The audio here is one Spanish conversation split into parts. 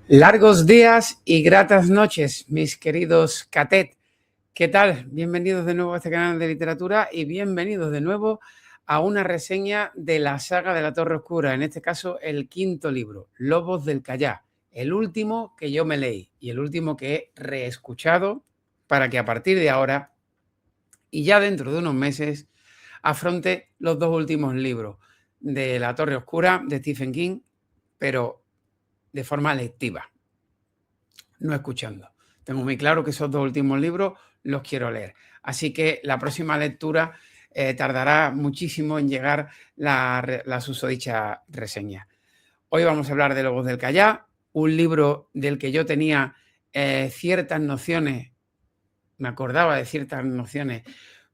Largos días y gratas noches, mis queridos Catet. ¿Qué tal? Bienvenidos de nuevo a este canal de literatura y bienvenidos de nuevo a una reseña de la saga de la Torre Oscura, en este caso el quinto libro, Lobos del Callá, el último que yo me leí y el último que he reescuchado para que a partir de ahora y ya dentro de unos meses afronte los dos últimos libros de la Torre Oscura de Stephen King, pero de forma lectiva, no escuchando. Tengo muy claro que esos dos últimos libros los quiero leer. Así que la próxima lectura tardará muchísimo en llegar la susodicha reseña. Hoy vamos a hablar de Lobos del Callá, un libro del que yo tenía ciertas nociones, me acordaba de ciertas nociones,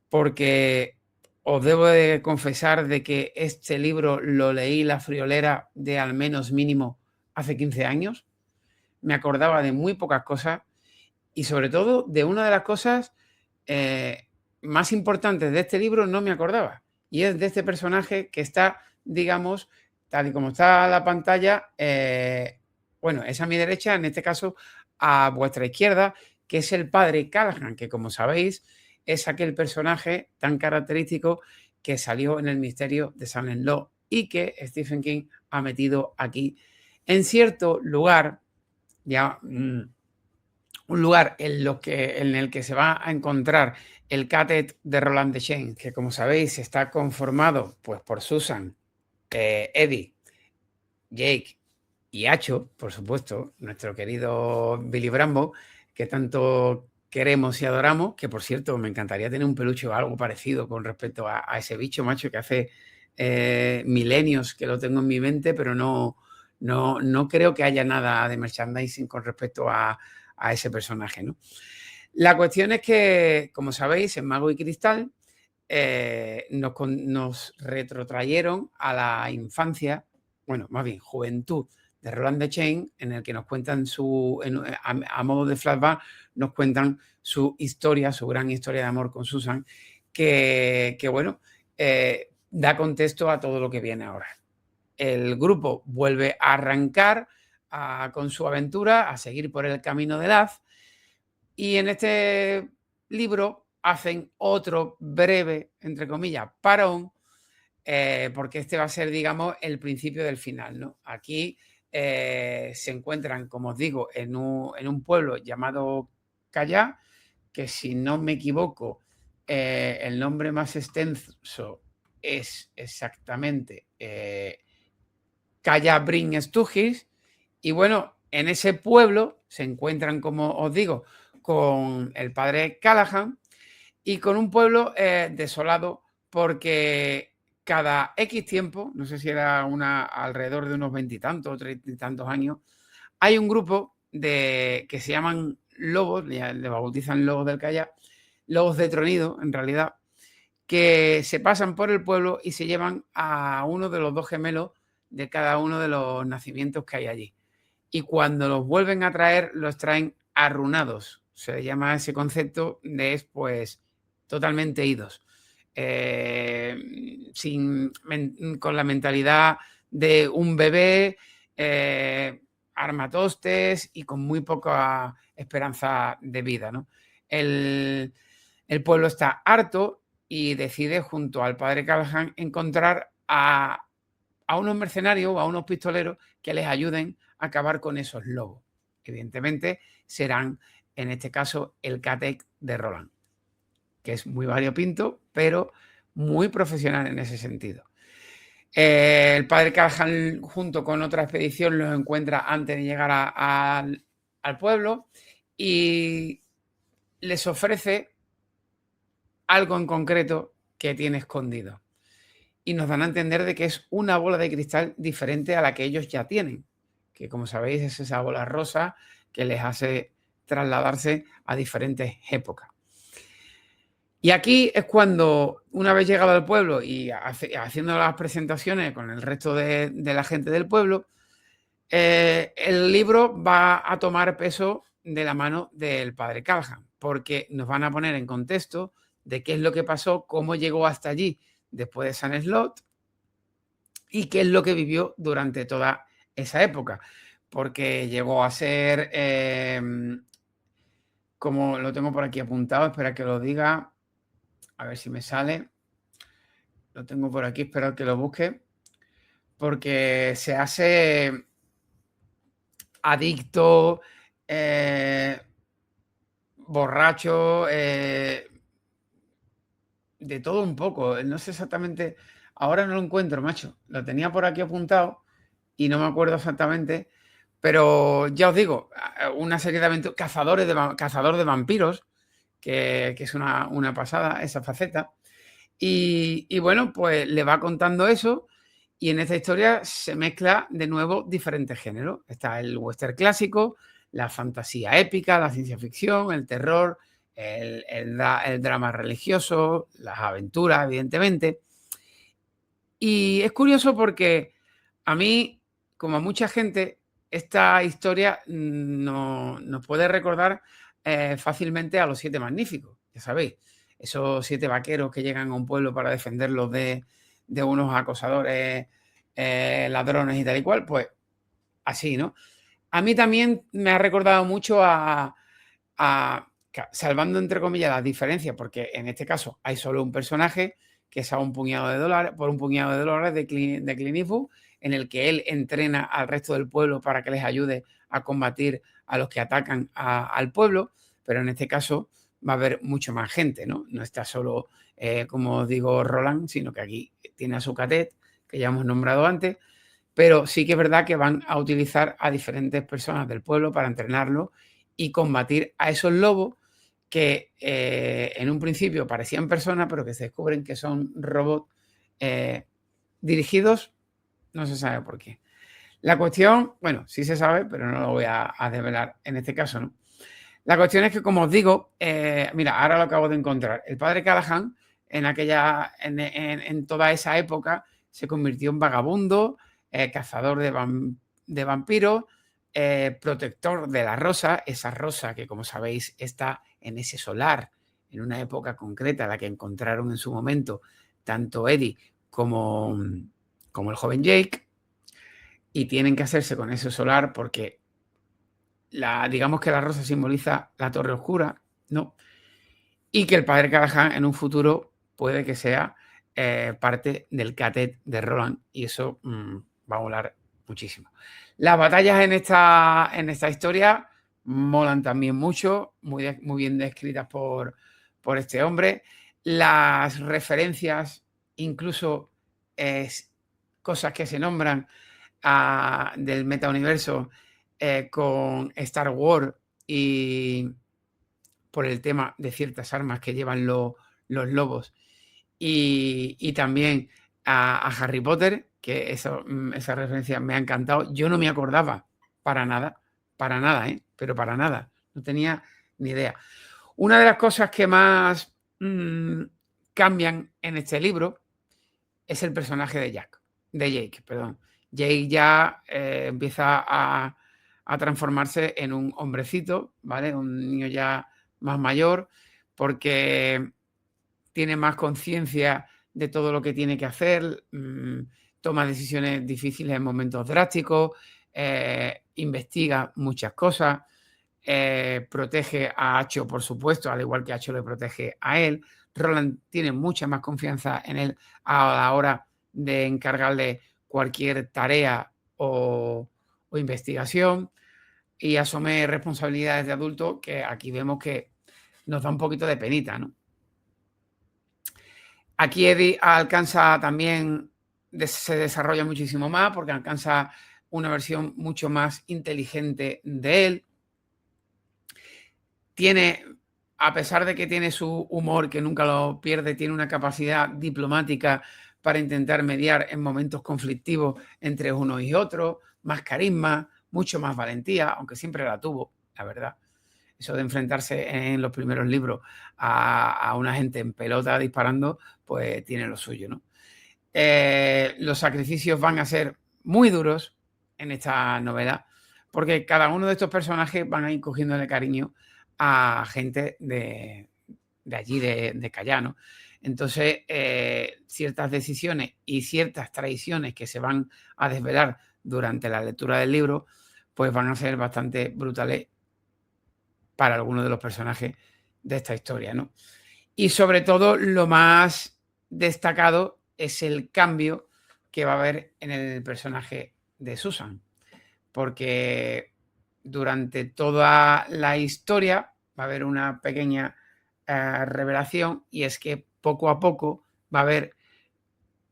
porque os debo de confesar de que este libro lo leí la friolera de al menos mínimo hace 15 años. Me acordaba de muy pocas cosas y sobre todo de una de las cosas más importantes de este libro no me acordaba, y es de este personaje que está, digamos, tal y como está la pantalla, bueno, es a mi derecha, en este caso a vuestra izquierda, que es el padre Callahan, que como sabéis es aquel personaje tan característico que salió en El misterio de Salem Law y que Stephen King ha metido aquí en cierto lugar, ya un lugar en el que se va a encontrar el Catet de Roland Deschain, que como sabéis está conformado pues, por Susan, Eddie, Jake y Acho, por supuesto, nuestro querido Billy Brambo, que tanto queremos y adoramos, que por cierto me encantaría tener un peluche o algo parecido con respecto a ese bicho, macho, que hace milenios que lo tengo en mi mente, pero no creo que haya nada de merchandising con respecto a ese personaje, ¿no? La cuestión es que, como sabéis, en Mago y Cristal nos retrotrayeron a la infancia, bueno, más bien juventud de Roland Deschain, en el que nos cuentan a modo de flashback, nos cuentan su historia, su gran historia de amor con Susan, que bueno, da contexto a todo lo que viene ahora. El grupo vuelve a arrancar con su aventura, a seguir por el camino de Laz, y en este libro hacen otro breve, entre comillas, parón, porque este va a ser, digamos, el principio del final, ¿no? Aquí se encuentran, como os digo, en un pueblo llamado Callá, que si no me equivoco, el nombre más extenso es exactamente Callá Bryn Stugis, y bueno, en ese pueblo se encuentran, como os digo, con el padre Callahan y con un pueblo desolado porque cada X tiempo, no sé si era alrededor de unos 20 y tantos o 30 y tantos años, hay un grupo que se llaman lobos, le bautizan lobos del Callá, lobos de tronido en realidad, que se pasan por el pueblo y se llevan a uno de los dos gemelos de cada uno de los nacimientos que hay allí. Y cuando los vuelven a traer, los traen arrunados. Se llama ese concepto de, pues, totalmente idos. Con la mentalidad de un bebé, armatostes y con muy poca esperanza de vida, ¿no? El pueblo está harto y decide, junto al padre Callahan, encontrar a unos mercenarios o a unos pistoleros que les ayuden a acabar con esos lobos. Evidentemente serán, en este caso, el Catet de Roland, que es muy variopinto, pero muy profesional en ese sentido. El padre Callahan, junto con otra expedición, los encuentra antes de llegar al pueblo y les ofrece algo en concreto que tiene escondido. Y nos dan a entender de que es una bola de cristal diferente a la que ellos ya tienen, que como sabéis es esa bola rosa que les hace trasladarse a diferentes épocas. Y aquí es cuando, una vez llegado al pueblo y haciendo las presentaciones con el resto de la gente del pueblo, el libro va a tomar peso de la mano del padre Callahan, porque nos van a poner en contexto de qué es lo que pasó, cómo llegó hasta allí después de Salem Slot y qué es lo que vivió durante toda esa época. porque llegó a ser, como lo tengo por aquí apuntado, espera que lo diga, a ver si me sale. Lo tengo por aquí, espero que lo busque, porque se hace adicto, borracho, de todo un poco. No sé exactamente, ahora no lo encuentro, macho. Lo tenía por aquí apuntado y no me acuerdo exactamente, pero ya os digo, una serie de aventuras, cazador de vampiros, que es una pasada esa faceta. Y bueno, pues le va contando eso y en esta historia se mezcla de nuevo diferentes géneros. Está el western clásico, la fantasía épica, la ciencia ficción, el terror, el drama religioso, las aventuras, evidentemente. Y es curioso porque a mí, como a mucha gente, esta historia nos puede recordar fácilmente a los Siete Magníficos, ya sabéis, esos 7 vaqueros que llegan a un pueblo para defenderlos de unos acosadores, ladrones y tal y cual, pues así, ¿no? A mí también me ha recordado mucho salvando entre comillas las diferencias, porque en este caso hay solo un personaje que es a un puñado de dólares, por un puñado de dólares de Clint Eastwood, en el que él entrena al resto del pueblo para que les ayude a combatir a los que atacan al pueblo, pero en este caso va a haber mucho más gente, ¿no? No está solo, como os digo, Roland, sino que aquí tiene a su cadet, que ya hemos nombrado antes, pero sí que es verdad que van a utilizar a diferentes personas del pueblo para entrenarlo y combatir a esos lobos que en un principio parecían personas, pero que se descubren que son robots dirigidos, no se sabe por qué. La cuestión, bueno, sí se sabe, pero no lo voy a desvelar en este caso, ¿no? La cuestión es que, como os digo, mira, ahora lo acabo de encontrar. El padre Callahan, en toda esa época, se convirtió en vagabundo, cazador de vampiros, protector de la rosa, esa rosa que, como sabéis, está en ese solar, en una época concreta, la que encontraron en su momento tanto Eddie como el joven Jake, y tienen que hacerse con ese solar porque digamos que la rosa simboliza la torre oscura, ¿no? Y que el padre Callahan en un futuro puede que sea parte del catet de Roland, y eso va a volar muchísimo. Las batallas en esta historia molan también mucho, muy bien descritas por este hombre. Las referencias, incluso cosas que se nombran del metauniverso con Star Wars y por el tema de ciertas armas que llevan los lobos y también a Harry Potter, que esa referencia me ha encantado. Yo no me acordaba para nada, pero para nada, no tenía ni idea. Una de las cosas que más cambian en este libro es el personaje de Jake, perdón. Jake ya empieza a transformarse en un hombrecito, ¿vale? Un niño ya más mayor, porque tiene más conciencia de todo lo que tiene que hacer, toma decisiones difíciles en momentos drásticos, investiga muchas cosas, protege a Acho, por supuesto, al igual que Acho le protege a él. Roland tiene mucha más confianza en él a la hora de encargarle cualquier tarea o investigación, y asume responsabilidades de adulto que aquí vemos que nos da un poquito de penita, ¿no? Aquí Eddie alcanza también, se desarrolla muchísimo más porque alcanza una versión mucho más inteligente de él. Tiene, a pesar de que tiene su humor, que nunca lo pierde, tiene una capacidad diplomática para intentar mediar en momentos conflictivos entre unos y otros, más carisma, mucho más valentía, aunque siempre la tuvo, la verdad. Eso de enfrentarse en los primeros libros a una gente en pelota disparando, pues tiene lo suyo, ¿no? Los sacrificios van a ser muy duros en esta novela, porque cada uno de estos personajes van a ir cogiéndole cariño a gente de allí, de Callano. Entonces, ciertas decisiones y ciertas traiciones que se van a desvelar durante la lectura del libro, pues van a ser bastante brutales para algunos de los personajes de esta historia, ¿no? Y sobre todo, lo más destacado es el cambio que va a haber en el personaje de Susan, porque durante toda la historia va a haber una pequeña revelación, y es que poco a poco va a haber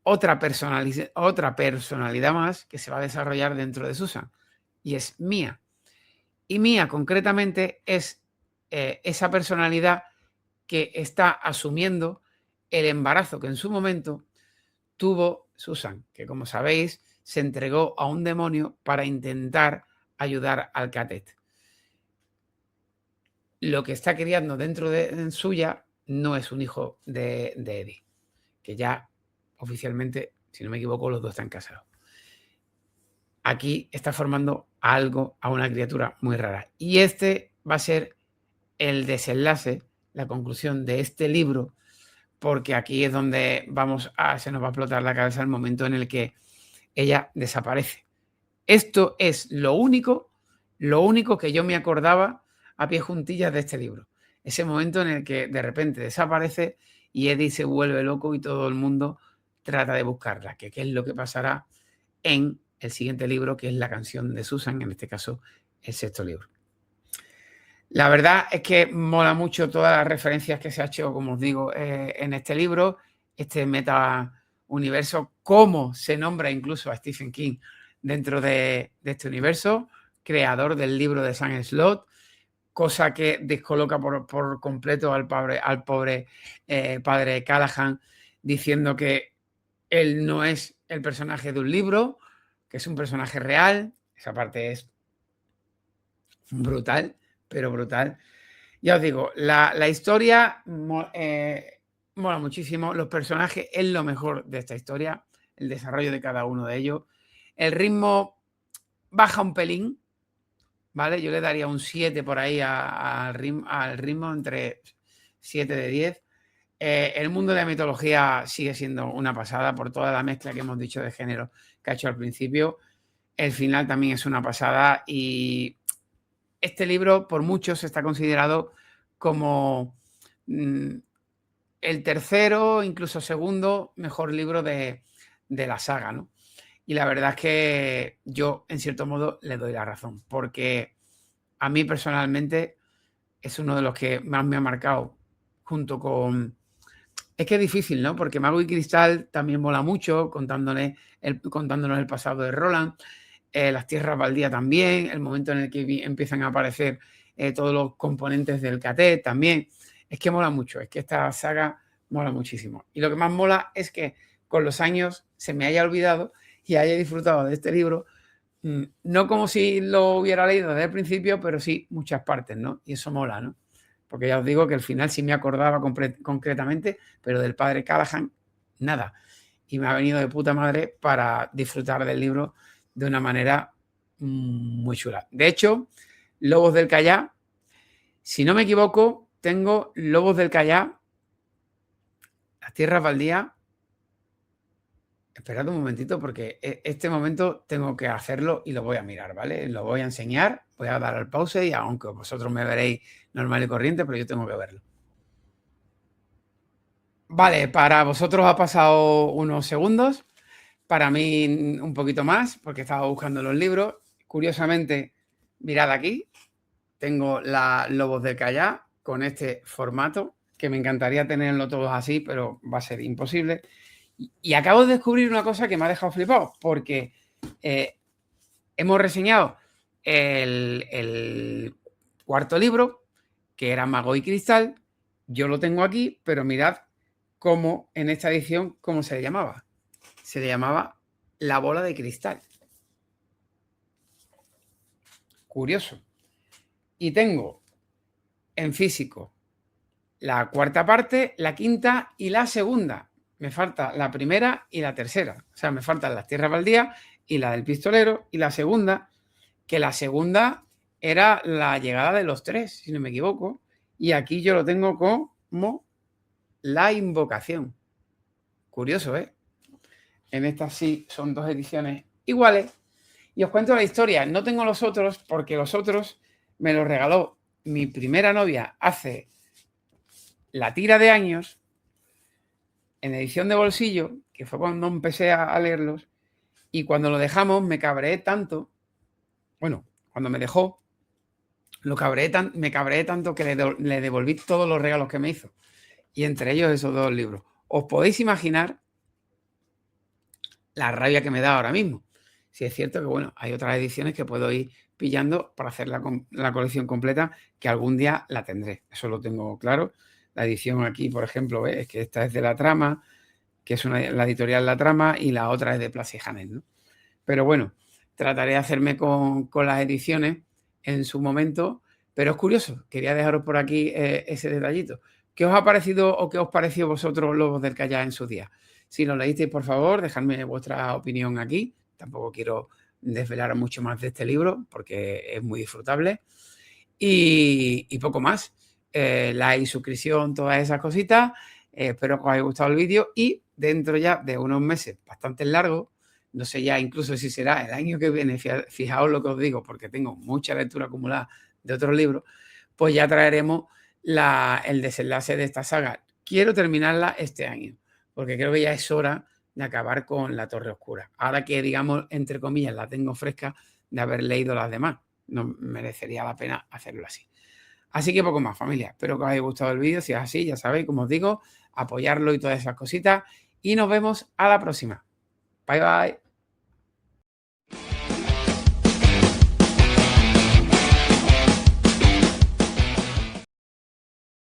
otra personalidad más que se va a desarrollar dentro de Susan, y es Mia. Y Mia concretamente es esa personalidad que está asumiendo el embarazo que en su momento tuvo Susan, que como sabéis se entregó a un demonio para intentar ayudar al Catet. Lo que está criando dentro de suya no es un hijo de Eddie, que ya oficialmente, si no me equivoco, los dos están casados. Aquí está formando a una criatura muy rara. Y este va a ser el desenlace, la conclusión de este libro, porque aquí es donde se nos va a explotar la cabeza el momento en el que ella desaparece. Esto es lo único que yo me acordaba a pie juntillas de este libro. Ese momento en el que de repente desaparece y Eddie se vuelve loco y todo el mundo trata de buscarla, que qué es lo que pasará en el siguiente libro, que es La canción de Susan, en este caso el sexto libro. La verdad es que mola mucho todas las referencias que se ha hecho, como os digo, en este libro, este meta universo, cómo se nombra incluso a Stephen King dentro de este universo, creador del libro de Sam Slott, cosa que descoloca por completo al pobre padre Callahan, diciendo que él no es el personaje de un libro, que es un personaje real. Esa parte es brutal, pero brutal. Ya os digo, la historia mola muchísimo. Los personajes es lo mejor de esta historia, el desarrollo de cada uno de ellos. El ritmo baja un pelín, ¿vale? Yo le daría un 7 por ahí al ritmo, entre 7 de 10. El mundo de la mitología sigue siendo una pasada por toda la mezcla que hemos dicho de género que ha hecho al principio. El final también es una pasada, y este libro por muchos está considerado como el tercero, incluso segundo mejor libro de la saga, ¿no? Y la verdad es que yo, en cierto modo, le doy la razón, porque a mí personalmente es uno de los que más me ha marcado, junto con... Es que es difícil, ¿no? Porque Mago y Cristal también mola mucho, contándonos el pasado de Roland. Las tierras baldías también, el momento en el que empiezan a aparecer todos los componentes del Catet también. Es que mola mucho, es que esta saga mola muchísimo. Y lo que más mola es que con los años se me haya olvidado y haya disfrutado de este libro, no como si lo hubiera leído desde el principio, pero sí muchas partes, ¿no? Y eso mola, ¿no? Porque ya os digo que al final sí me acordaba concretamente, pero del padre Callahan, nada. Y me ha venido de puta madre para disfrutar del libro de una manera muy chula. De hecho, Lobos del Callá, si no me equivoco, tengo Lobos del Callá, las tierras baldías. Esperad un momentito, porque este momento tengo que hacerlo y lo voy a mirar, ¿vale? Lo voy a enseñar, voy a dar al pause, y aunque vosotros me veréis normal y corriente, pero yo tengo que verlo. Vale, para vosotros ha pasado unos segundos, para mí un poquito más, porque estaba buscando los libros. Curiosamente, mirad aquí, tengo la Lobos del Callá con este formato, que me encantaría tenerlo todos así, pero va a ser imposible. Y acabo de descubrir una cosa que me ha dejado flipado, porque hemos reseñado el cuarto libro, que era Mago y Cristal. Yo lo tengo aquí, pero mirad cómo en esta edición, ¿cómo se le llamaba? Se le llamaba La Bola de Cristal. Curioso. Y tengo en físico la cuarta parte, la quinta y la segunda. Me falta la primera y la tercera. O sea, me faltan las tierras baldías y la del pistolero, y la segunda, que la segunda era la llegada de los tres, si no me equivoco. Y aquí yo lo tengo como la invocación. Curioso, ¿eh? En estas sí son dos ediciones iguales. Y os cuento la historia. No tengo los otros porque los otros me los regaló mi primera novia hace la tira de años, en edición de bolsillo, que fue cuando empecé a leerlos, y cuando lo dejamos me cabreé tanto, bueno, cuando me dejó, me cabreé tanto que le devolví todos los regalos que me hizo, y entre ellos esos 2 libros. Os podéis imaginar la rabia que me da ahora mismo. Si es cierto que, bueno, hay otras ediciones que puedo ir pillando para hacer la colección completa, que algún día la tendré, eso lo tengo claro. La edición aquí, por ejemplo, es que esta es de La Trama, que es la editorial La Trama, y la otra es de Place Janet, ¿no? Pero bueno, trataré de hacerme con las ediciones en su momento, pero es curioso, quería dejaros por aquí ese detallito. ¿Qué os ha parecido o qué os pareció vosotros Lobos del Callao en su día? Si lo leísteis, por favor, dejadme vuestra opinión aquí. Tampoco quiero desvelar mucho más de este libro porque es muy disfrutable. Y poco más. Like, suscripción, todas esas cositas. Espero que os haya gustado el vídeo y dentro ya de unos meses bastante largos, no sé ya incluso si será el año que viene, fijaos lo que os digo, porque tengo mucha lectura acumulada de otros libros, pues ya traeremos el desenlace de esta saga. Quiero terminarla este año, porque creo que ya es hora de acabar con La Torre Oscura. Ahora que, digamos, entre comillas, la tengo fresca de haber leído las demás, no merecería la pena hacerlo así. Así que poco más, familia. Espero que os haya gustado el vídeo. Si es así, ya sabéis, como os digo, apoyarlo y todas esas cositas. Y nos vemos a la próxima. Bye, bye.